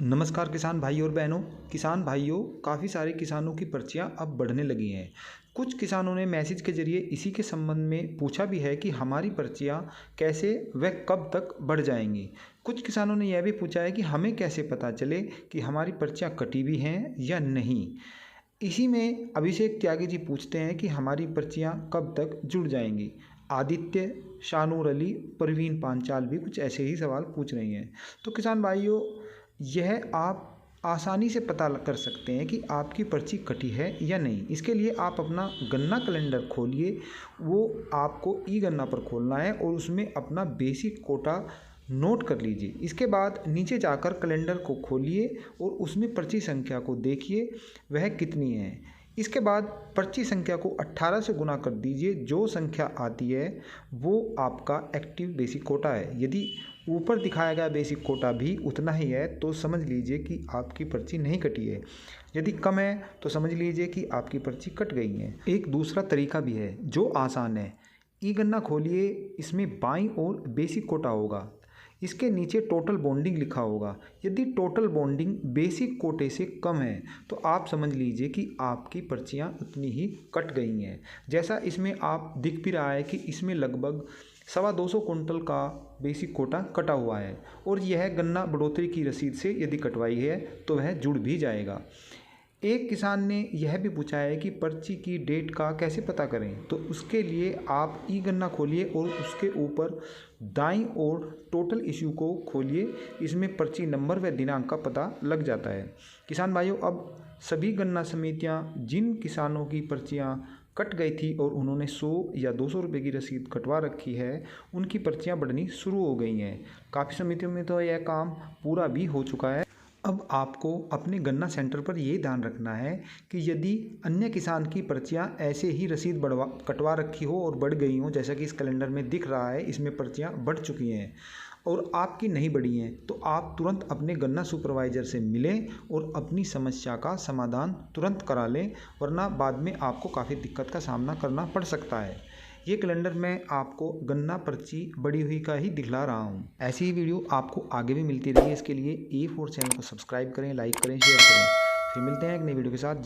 नमस्कार किसान भाई और बहनों। किसान भाइयों, काफ़ी सारे किसानों की पर्चियां अब बढ़ने लगी हैं। कुछ किसानों ने मैसेज के जरिए इसी के संबंध में पूछा भी है कि हमारी पर्चियां कैसे व कब तक बढ़ जाएंगी। कुछ किसानों ने यह भी पूछा है कि हमें कैसे पता चले कि हमारी पर्चियां कटी भी हैं या नहीं। इसी में अभिषेक त्यागी जी पूछते हैं कि हमारी पर्चियां कब तक जुड़ जाएंगी। आदित्य, शानूर अली, परवीन पांचाल भी कुछ ऐसे ही सवाल पूछ रही हैं। तो किसान भाइयों, यह आप आसानी से पता कर सकते हैं कि आपकी पर्ची कटी है या नहीं। इसके लिए आप अपना गन्ना कैलेंडर खोलिए। वो आपको ई गन्ना पर खोलना है और उसमें अपना बेसिक कोटा नोट कर लीजिए। इसके बाद नीचे जाकर कैलेंडर को खोलिए और उसमें पर्ची संख्या को देखिए वह कितनी है। इसके बाद पर्ची संख्या को 18 से गुना कर दीजिए। जो संख्या आती है वो आपका एक्टिव बेसिक कोटा है। यदि ऊपर दिखाया गया बेसिक कोटा भी उतना ही है तो समझ लीजिए कि आपकी पर्ची नहीं कटी है। यदि कम है तो समझ लीजिए कि आपकी पर्ची कट गई है। एक दूसरा तरीका भी है जो आसान है। ई गन्ना खोलिए, इसमें बाईं ओर बेसिक कोटा होगा, इसके नीचे टोटल बॉन्डिंग लिखा होगा। यदि टोटल बॉन्डिंग बेसिक कोटे से कम है तो आप समझ लीजिए कि आपकी पर्चियां उतनी ही कट गई हैं। जैसा इसमें आप दिख भी रहा है कि इसमें लगभग 225 कुंटल का बेसिक कोटा कटा हुआ है और यह गन्ना बढ़ोतरी की रसीद से यदि कटवाई है तो वह जुड़ भी जाएगा। एक किसान ने यह भी पूछा है कि पर्ची की डेट का कैसे पता करें। तो उसके लिए आप ई गन्ना खोलिए और उसके ऊपर दाईं ओर टोटल इश्यू को खोलिए। इसमें पर्ची नंबर व दिनांक का पता लग जाता है। किसान भाइयों, अब सभी गन्ना समितियां जिन किसानों की पर्चियां कट गई थी और उन्होंने 100 या 200 रुपये की रसीद कटवा रखी है, उनकी पर्चियां बढ़नी शुरू हो गई हैं। काफ़ी समितियों में तो यह काम पूरा भी हो चुका है। अब आपको अपने गन्ना सेंटर पर ये ध्यान रखना है कि यदि अन्य किसान की पर्चियां ऐसे ही रसीद कटवा रखी हो और बढ़ गई हो, जैसा कि इस कैलेंडर में दिख रहा है, इसमें पर्चियां बढ़ चुकी हैं और आपकी नहीं बढ़ी हैं, तो आप तुरंत अपने गन्ना सुपरवाइज़र से मिलें और अपनी समस्या का समाधान तुरंत करा लें, वरना बाद में आपको काफ़ी दिक्कत का सामना करना पड़ सकता है। ये कैलेंडर मैं आपको गन्ना पर्ची बढ़ी हुई का ही दिखला रहा हूँ। ऐसी ही वीडियो आपको आगे भी मिलती रही। इसके लिए A4 चैनल को सब्सक्राइब करें, लाइक करें, शेयर करें। फिर मिलते हैं एक नई वीडियो के साथ।